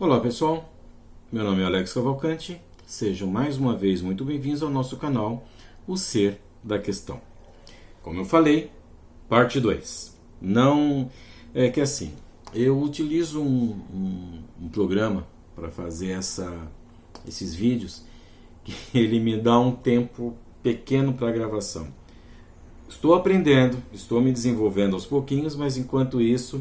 Olá pessoal, meu nome é Alex Cavalcante, sejam mais uma vez muito bem-vindos ao nosso canal O Ser da Questão. Como eu falei, parte 2. Não é que assim, eu utilizo um programa para fazer esses vídeos que ele me dá um tempo pequeno para gravação. Estou aprendendo, estou me desenvolvendo aos pouquinhos, mas enquanto isso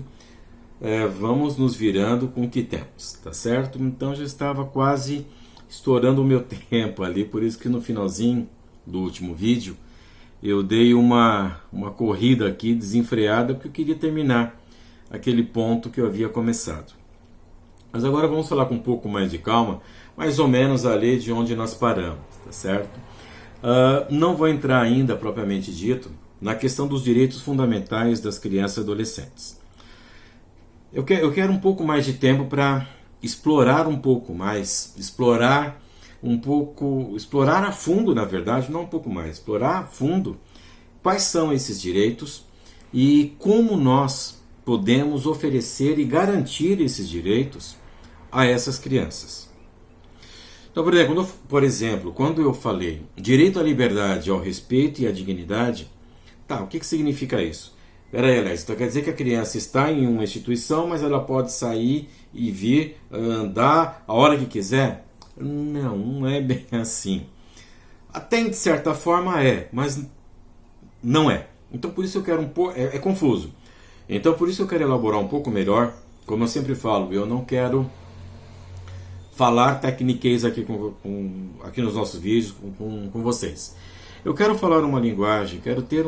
vamos nos virando com o que temos, tá certo? Então já estava quase estourando o meu tempo ali, por isso que no finalzinho do último vídeo eu dei uma corrida aqui desenfreada, porque eu queria terminar aquele ponto que eu havia começado. Mas agora vamos falar com um pouco mais de calma, mais ou menos ali de onde nós paramos, tá certo? Não vou entrar ainda, propriamente dito, na questão dos direitos fundamentais das crianças e adolescentes. Eu quero um pouco mais de tempo para explorar um pouco mais, explorar a fundo, na verdade, não um pouco mais, explorar a fundo quais são esses direitos e como nós podemos oferecer e garantir esses direitos a essas crianças. Então, por exemplo, quando eu falei direito à liberdade, ao respeito e à dignidade, o que significa isso? Peraí, Alex, então quer dizer que a criança está em uma instituição, mas ela pode sair e vir, andar a hora que quiser? Não é bem assim. Até de certa forma mas não é. Então por isso eu quero é confuso. Então por isso eu quero elaborar um pouco melhor. Como eu sempre falo, eu não quero falar tecniquez aqui, aqui nos nossos vídeos com vocês. Eu quero falar uma linguagem, quero ter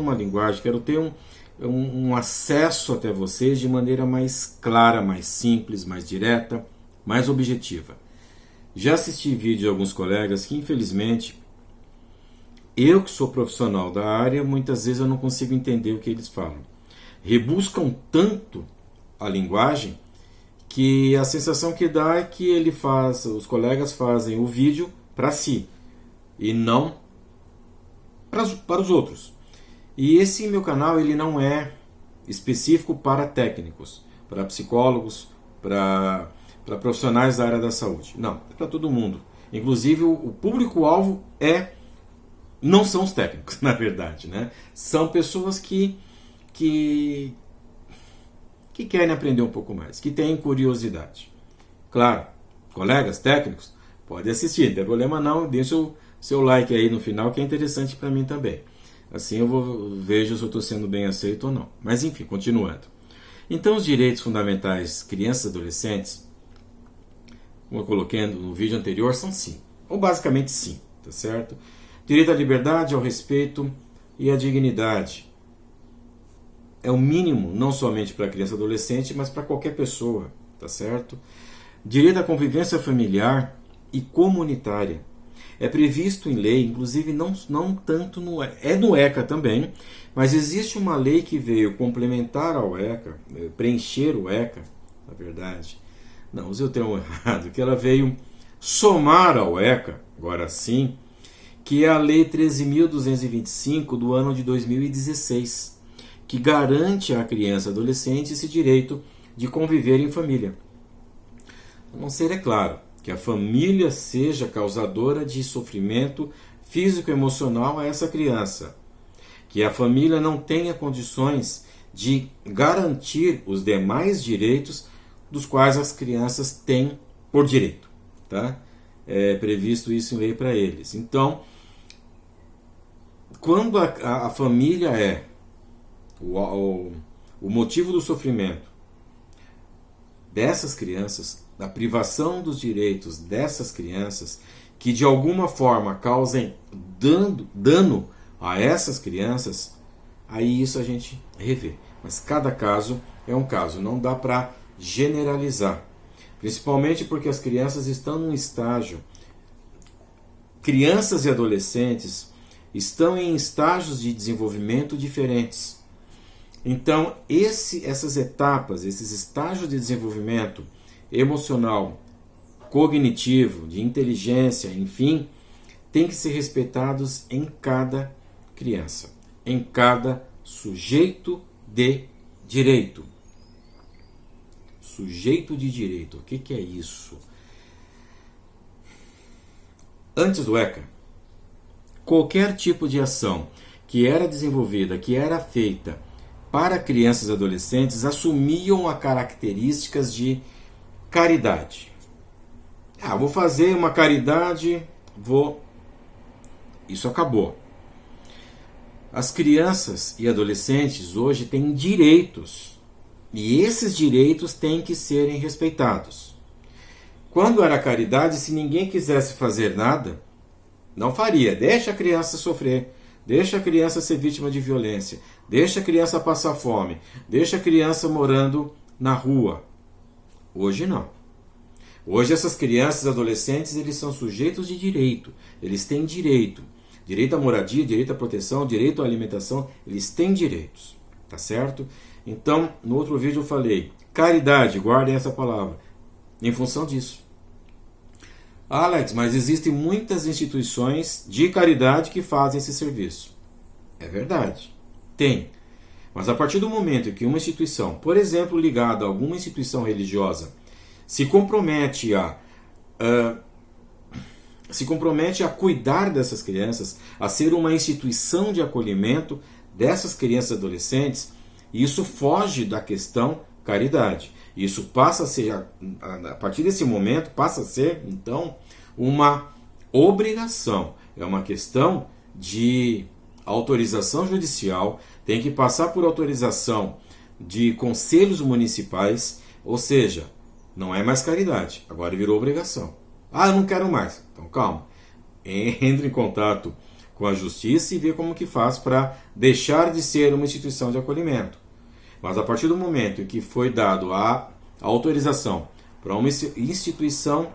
um acesso até vocês de maneira mais clara, mais simples, mais direta, mais objetiva. Já assisti vídeo de alguns colegas que, infelizmente, eu que sou profissional da área, muitas vezes eu não consigo entender o que eles falam. Rebuscam tanto a linguagem que a sensação que dá é que os colegas fazem o vídeo para si e não para os outros. E esse meu canal ele não é específico para técnicos, para psicólogos, para profissionais da área da saúde. Não, é para todo mundo. Inclusive o público-alvo não são os técnicos, na verdade, né? São pessoas que querem aprender um pouco mais, que têm curiosidade. Claro, colegas técnicos, pode assistir, não tem problema não, deixa o seu like aí no final que é interessante para mim também. Assim eu vejo se eu estou sendo bem aceito ou não. Mas enfim, continuando. Então os direitos fundamentais crianças e adolescentes, como eu coloquei no vídeo anterior, são sim. Ou basicamente sim, tá certo? Direito à liberdade, ao respeito e à dignidade. É o mínimo, não somente para criança e adolescente, mas para qualquer pessoa, tá certo? Direito à convivência familiar e comunitária. É previsto em lei, inclusive não tanto no ECA também, mas existe uma lei que veio complementar ao ECA, preencher o ECA, na verdade. Não, usei o termo errado, que ela veio somar ao ECA, agora sim, que é a Lei 13.225 do ano de 2016, que garante à criança e adolescente esse direito de conviver em família. A não ser, é claro, que a família seja causadora de sofrimento físico e emocional a essa criança. Que a família não tenha condições de garantir os demais direitos dos quais as crianças têm por direito. Tá? É previsto isso em lei para eles. Então, quando a família é o motivo do sofrimento dessas crianças, da privação dos direitos dessas crianças, que de alguma forma causem dano a essas crianças, aí isso a gente revê. Mas cada caso é um caso, não dá para generalizar. Principalmente porque as crianças estão num estágio, crianças e adolescentes estão em estágios de desenvolvimento diferentes. Então, essas etapas, esses estágios de desenvolvimento emocional, cognitivo, de inteligência, enfim, têm que ser respeitados em cada criança, em cada sujeito de direito. Sujeito de direito. O que é isso? Antes do ECA, qualquer tipo de ação que era desenvolvida, que era feita para crianças e adolescentes, assumiam as características de caridade. Vou fazer uma caridade, Isso acabou. As crianças e adolescentes hoje têm direitos, e esses direitos têm que serem respeitados. Quando era caridade, se ninguém quisesse fazer nada, não faria. Deixa a criança sofrer, deixa a criança ser vítima de violência, deixa a criança passar fome, deixa a criança morando na rua. Hoje não. Hoje essas crianças e adolescentes, eles são sujeitos de direito. Eles têm direito. Direito à moradia, direito à proteção, direito à alimentação. Eles têm direitos. Tá certo? Então, no outro vídeo eu falei, caridade, guardem essa palavra, em função disso. Alex, mas existem muitas instituições de caridade que fazem esse serviço. É verdade. Tem. Mas a partir do momento em que uma instituição, por exemplo, ligada a alguma instituição religiosa, se compromete a cuidar dessas crianças, a ser uma instituição de acolhimento dessas crianças e adolescentes, isso foge da questão caridade. Isso passa a ser, a partir desse momento, passa a ser, então, uma obrigação. É uma questão de autorização judicial, tem que passar por autorização de conselhos municipais, ou seja, não é mais caridade, agora virou obrigação. Eu não quero mais. Então calma, entre em contato com a justiça e vê como que faz para deixar de ser uma instituição de acolhimento. Mas a partir do momento em que foi dado a autorização para uma instituição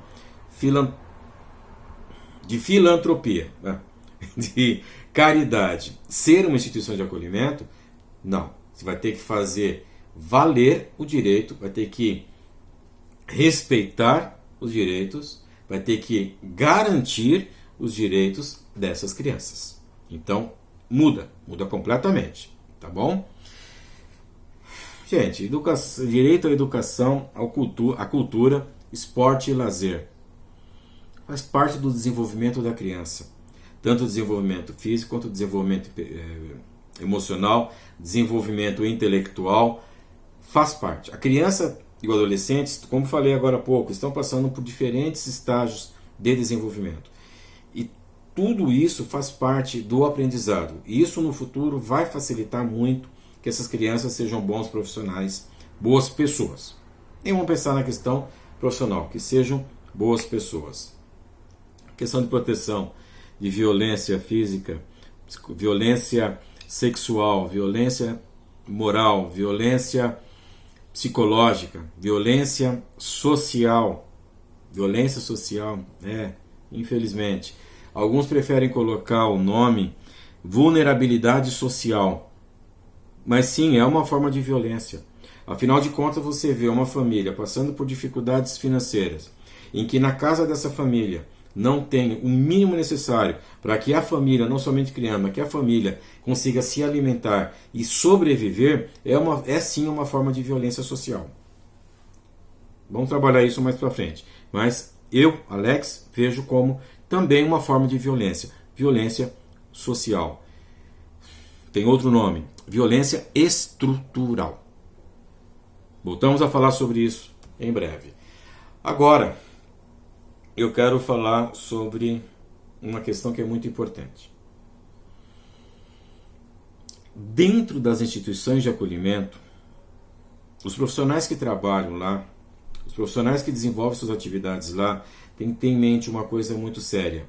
de filantropia, de caridade, ser uma instituição de acolhimento, não. Você vai ter que fazer valer o direito, vai ter que respeitar os direitos, vai ter que garantir os direitos dessas crianças. Então, muda completamente, tá bom? Gente, direito à educação, à cultura, esporte e lazer. Faz parte do desenvolvimento da criança. Tanto o desenvolvimento físico, quanto o desenvolvimento emocional, desenvolvimento intelectual, faz parte. A criança e o adolescente, como falei agora há pouco, estão passando por diferentes estágios de desenvolvimento. E tudo isso faz parte do aprendizado. E isso no futuro vai facilitar muito que essas crianças sejam bons profissionais, boas pessoas. E vamos pensar na questão profissional, que sejam boas pessoas. Questão de proteção, de violência física, violência sexual, violência moral, violência psicológica, violência social, infelizmente. Alguns preferem colocar o nome vulnerabilidade social, mas sim, é uma forma de violência. Afinal de contas, você vê uma família passando por dificuldades financeiras, em que na casa dessa família não tem o mínimo necessário para que a família, não somente criança, mas que a família consiga se alimentar e sobreviver, é sim uma forma de violência social. Vamos trabalhar isso mais para frente. Mas eu, Alex, vejo como também uma forma de violência. Violência social. Tem outro nome. Violência estrutural. Voltamos a falar sobre isso em breve. Agora, eu quero falar sobre uma questão que é muito importante. Dentro das instituições de acolhimento, os profissionais que trabalham lá, os profissionais que desenvolvem suas atividades lá, têm que ter em mente uma coisa muito séria,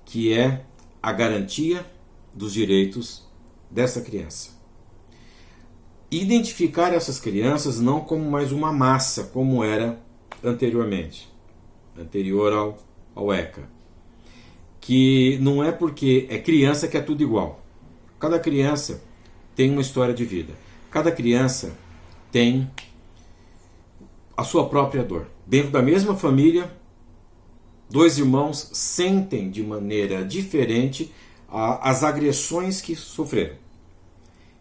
que é a garantia dos direitos dessa criança. Identificar essas crianças não como mais uma massa, como era anteriormente, anterior ao ECA. Que não é porque é criança que é tudo igual. Cada criança tem uma história de vida. Cada criança tem a sua própria dor. Dentro da mesma família, dois irmãos sentem de maneira diferente as agressões que sofreram.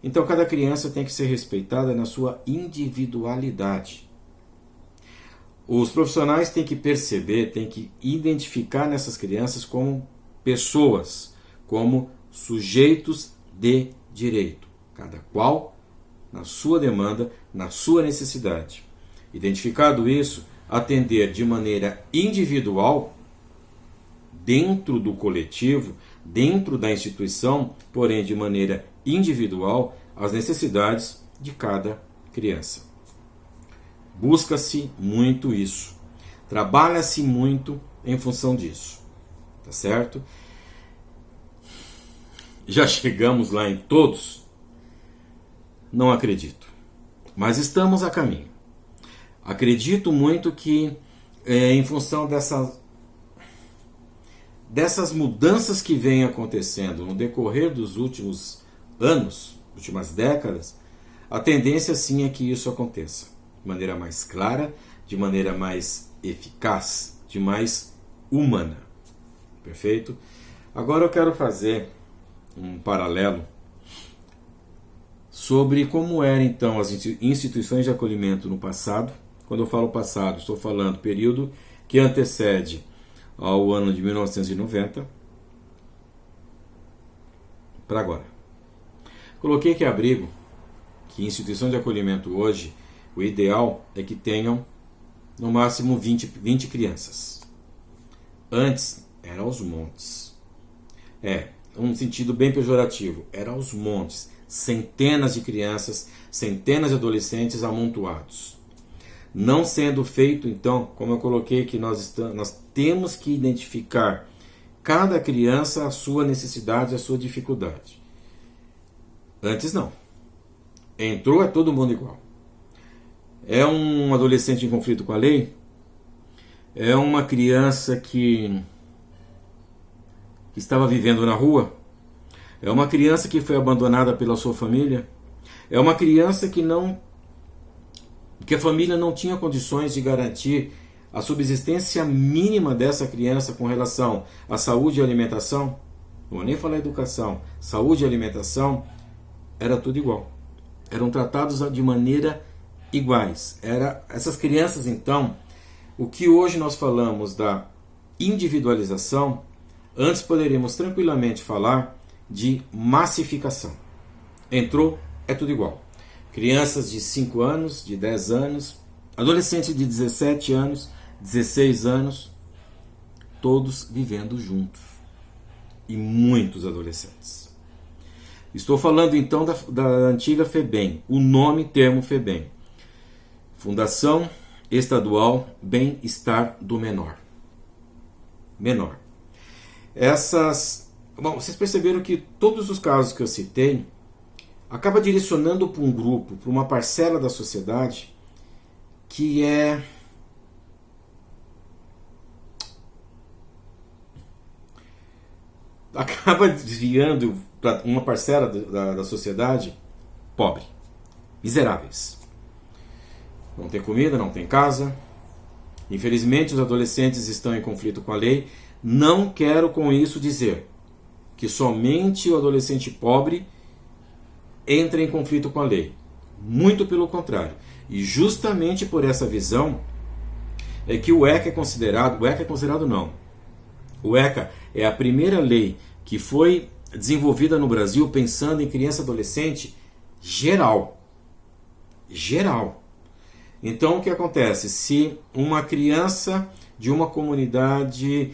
Então cada criança tem que ser respeitada na sua individualidade. Os profissionais têm que perceber, têm que identificar nessas crianças como pessoas, como sujeitos de direito, cada qual na sua demanda, na sua necessidade. Identificado isso, atender de maneira individual, dentro do coletivo, dentro da instituição, porém de maneira individual, as necessidades de cada criança. Busca-se muito isso. Trabalha-se muito em função disso. Tá certo? Já chegamos lá em todos? Não acredito. Mas estamos a caminho. Acredito muito que, em função dessas mudanças que vêm acontecendo no decorrer dos últimos anos, últimas décadas, a tendência sim é que isso aconteça de maneira mais clara, de maneira mais eficaz, de mais humana. Perfeito? Agora eu quero fazer um paralelo sobre como eram então as instituições de acolhimento no passado. Quando eu falo passado, estou falando período que antecede ao ano de 1990 para agora. Coloquei que abrigo, que instituição de acolhimento hoje, o ideal é que tenham no máximo 20 crianças. Antes era aos montes. Um sentido bem pejorativo, era aos montes. Centenas de crianças, centenas de adolescentes amontoados. Não sendo feito, então, como eu coloquei que nós temos que identificar cada criança, a sua necessidade, a sua dificuldade. Antes não. Entrou, é todo mundo igual. É um adolescente em conflito com a lei? É uma criança que estava vivendo na rua? É uma criança que foi abandonada pela sua família? É uma criança que a família não tinha condições de garantir a subsistência mínima dessa criança com relação à saúde e alimentação? Não vou nem falar educação. Saúde e alimentação, era tudo igual. Eram tratados de maneira iguais. Essas crianças, então, o que hoje nós falamos da individualização, antes poderíamos tranquilamente falar de massificação. Entrou, é tudo igual. Crianças de 5 anos, de 10 anos, adolescentes de 17 anos, 16 anos, todos vivendo juntos. E muitos adolescentes. Estou falando então da antiga FEBEM, o nome termo FEBEM. Fundação Estadual Bem-Estar do Menor. Vocês perceberam que todos os casos que eu citei acaba direcionando para um grupo, para uma parcela da sociedade que acaba desviando para uma parcela da sociedade pobre, miseráveis. Não tem comida, não tem casa. Infelizmente os adolescentes estão em conflito com a lei. Não quero com isso dizer que somente o adolescente pobre entra em conflito com a lei. Muito pelo contrário. E justamente por essa visão é que o ECA é considerado... O ECA é considerado não. O ECA é a primeira lei que foi desenvolvida no Brasil pensando em criança e adolescente geral. Geral. Então o que acontece? Se uma criança de uma comunidade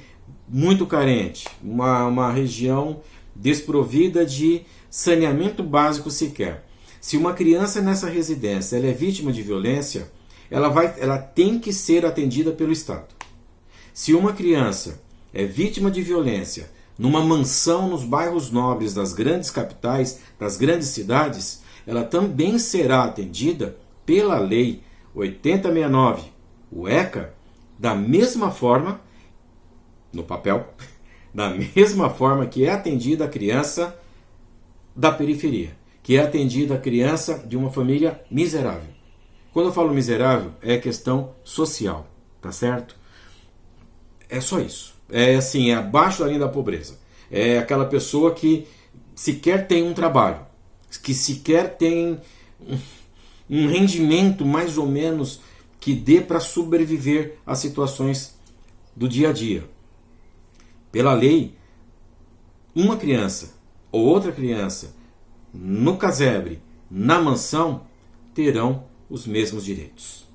muito carente, uma região desprovida de saneamento básico sequer, se uma criança nessa residência ela é vítima de violência, ela tem que ser atendida pelo Estado. Se uma criança é vítima de violência numa mansão nos bairros nobres das grandes capitais, das grandes cidades, ela também será atendida pela lei 8069, o ECA, da mesma forma, no papel, da mesma forma que é atendida a criança da periferia, que é atendida a criança de uma família miserável. Quando eu falo miserável, é questão social, tá certo? É só isso. É assim, é abaixo da linha da pobreza. É aquela pessoa que sequer tem um trabalho, que sequer tem um rendimento mais ou menos que dê para sobreviver às situações do dia a dia. Pela lei, uma criança ou outra criança no casebre, na mansão, terão os mesmos direitos.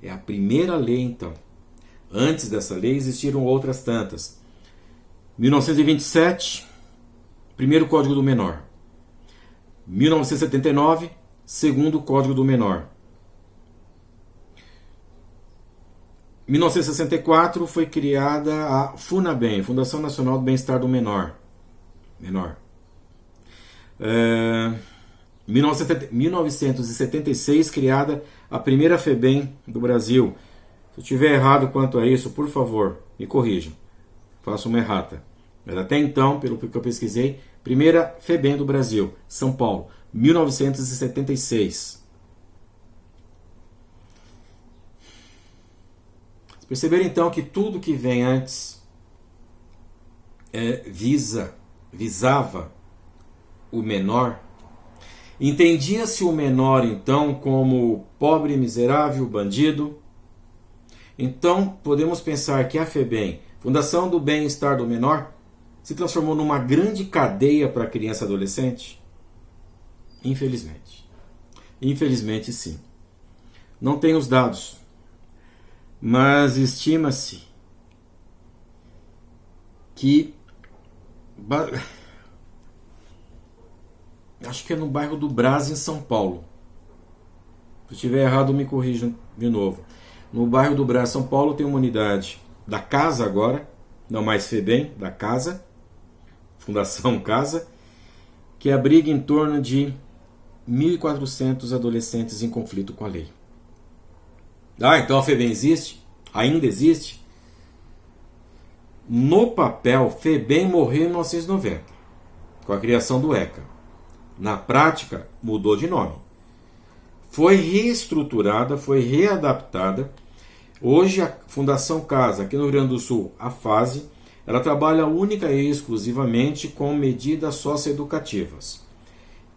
É a primeira lei, então. Antes dessa lei existiram outras tantas. 1927, primeiro Código do Menor. 1979, segundo Código do Menor. 1964 foi criada a FUNABEM, Fundação Nacional do Bem-Estar do Menor. 1976, criada a primeira FEBEM do Brasil. Se eu estiver errado quanto a isso, por favor, me corrijam. Faço uma errata. Mas até então, pelo que eu pesquisei, primeira FEBEM do Brasil, São Paulo, 1976. Perceberam então que tudo que vem antes visava o menor. Entendia-se o menor então como pobre, miserável, bandido. Então podemos pensar que a FEBEM, Fundação do Bem-Estar do Menor, se transformou numa grande cadeia para a criança e adolescente? Infelizmente. Infelizmente sim. Não tenho os dados, mas estima-se que, acho que é no bairro do Brás, em São Paulo. Se eu estiver errado, me corrijam de novo. No bairro do Brás, São Paulo, tem uma unidade da Casa agora, não mais FEBEM, da Casa, Fundação Casa, que abriga em torno de 1.400 adolescentes em conflito com a lei. Então a FEBEM existe? Ainda existe? No papel, FEBEM morreu em 1990, com a criação do ECA. Na prática, mudou de nome. Foi reestruturada, foi readaptada. Hoje a Fundação Casa, aqui no Rio Grande do Sul, a FASE, ela trabalha única e exclusivamente com medidas socioeducativas.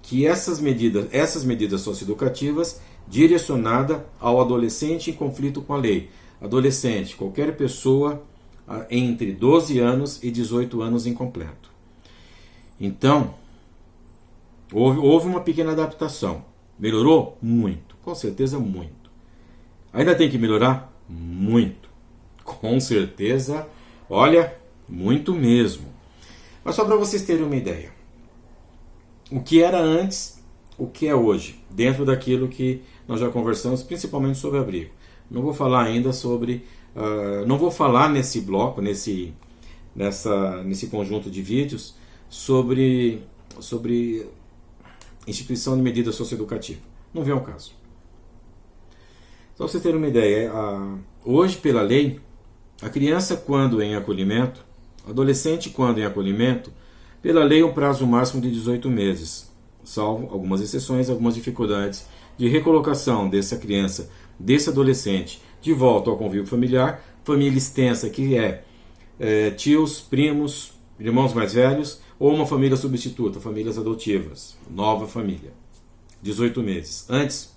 Que essas medidas socioeducativas direcionada ao adolescente em conflito com a lei. Adolescente, qualquer pessoa entre 12 anos e 18 anos incompleto. Então, houve uma pequena adaptação. Melhorou? Muito. Com certeza, muito. Ainda tem que melhorar? Muito. Com certeza, olha, muito mesmo. Mas só para vocês terem uma ideia. O que era antes, o que é hoje, dentro daquilo que nós já conversamos, principalmente sobre abrigo. Não vou falar ainda sobre... não vou falar nesse bloco, nesse conjunto de vídeos, sobre instituição de medida socioeducativa. Não vem ao caso. Só para vocês terem uma ideia, hoje, pela lei, a criança, quando em acolhimento, adolescente, quando em acolhimento, pela lei, um prazo máximo de 18 meses, salvo algumas exceções, algumas dificuldades de recolocação dessa criança, desse adolescente, de volta ao convívio familiar, família extensa, que é tios, primos, irmãos mais velhos, ou uma família substituta, famílias adotivas, nova família, 18 meses. Antes,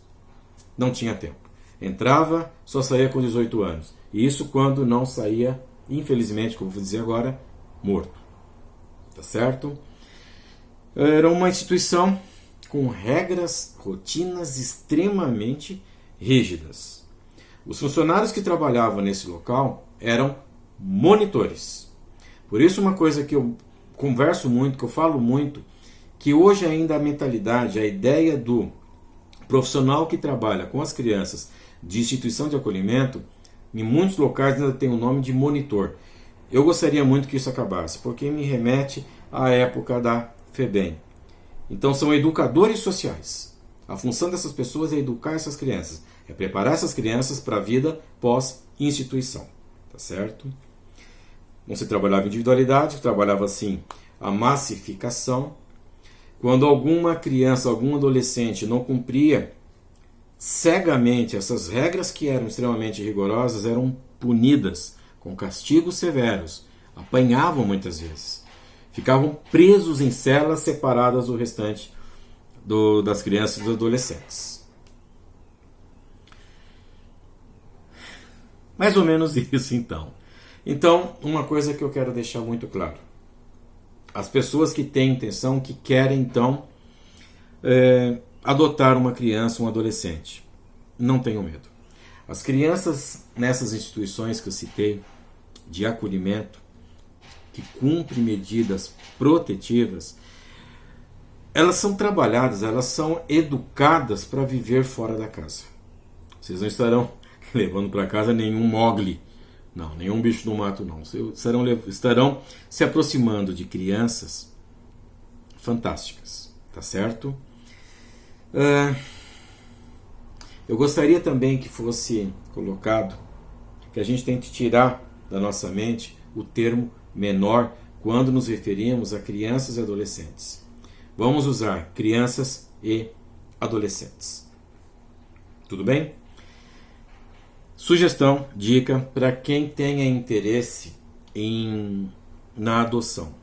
não tinha tempo. Entrava, só saía com 18 anos. E isso quando não saía, infelizmente, como vou dizer agora, morto. Tá certo? Era uma instituição com regras, rotinas extremamente rígidas. Os funcionários que trabalhavam nesse local eram monitores. Por isso, uma coisa que eu converso muito, que eu falo muito, que hoje ainda a mentalidade, a ideia do profissional que trabalha com as crianças de instituição de acolhimento, em muitos locais ainda tem o nome de monitor. Eu gostaria muito que isso acabasse, porque me remete à época da FEBEM. Então são educadores sociais. A função dessas pessoas é educar essas crianças, é preparar essas crianças para a vida pós-instituição. Tá certo? Não se trabalhava individualidade, trabalhava assim a massificação. Quando alguma criança, algum adolescente não cumpria cegamente essas regras que eram extremamente rigorosas, eram punidas com castigos severos, apanhavam muitas vezes, ficavam presos em celas separadas do restante das crianças e dos adolescentes. Mais ou menos isso, então. Então, uma coisa que eu quero deixar muito claro. As pessoas que têm intenção, que querem, então, adotar uma criança, um adolescente, não tenham medo. As crianças nessas instituições que eu citei, de acolhimento, que cumprem medidas protetivas, elas são trabalhadas, elas são educadas para viver fora da casa. Vocês não estarão levando para casa nenhum mogli, não, nenhum bicho do mato, não. Estarão se aproximando de crianças fantásticas, tá certo? Eu gostaria também que fosse colocado que a gente tente tirar da nossa mente o termo menor quando nos referimos a crianças e adolescentes. Vamos usar crianças e adolescentes. Tudo bem? Sugestão, dica para quem tenha interesse na adoção.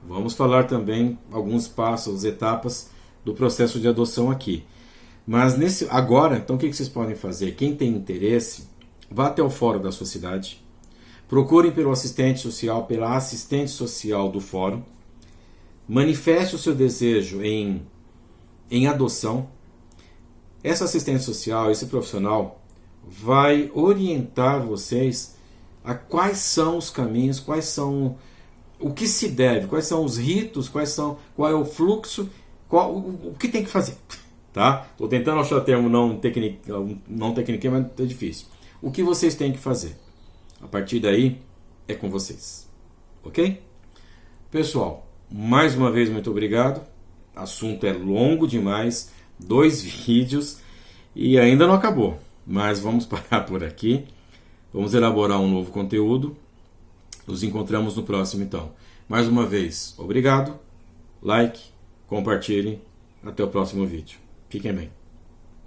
Vamos falar também alguns passos, etapas do processo de adoção aqui. Mas agora, então o que vocês podem fazer? Quem tem interesse, vá até o fórum da sua cidade, procurem pelo assistente social, pela assistente social do fórum, manifeste o seu desejo em adoção. Essa assistente social, esse profissional, vai orientar vocês a quais são os caminhos, o que se deve, quais são os ritos, qual é o fluxo, o que tem que fazer. Tá? Estou tentando achar o termo não técnico, mas é difícil. O que vocês têm que fazer? A partir daí, é com vocês. Ok? Pessoal, mais uma vez, muito obrigado. O assunto é longo demais, 2 vídeos e ainda não acabou. Mas vamos parar por aqui. Vamos elaborar um novo conteúdo. Nos encontramos no próximo, então. Mais uma vez, obrigado. Like, compartilhem. Até o próximo vídeo. Fiquem bem.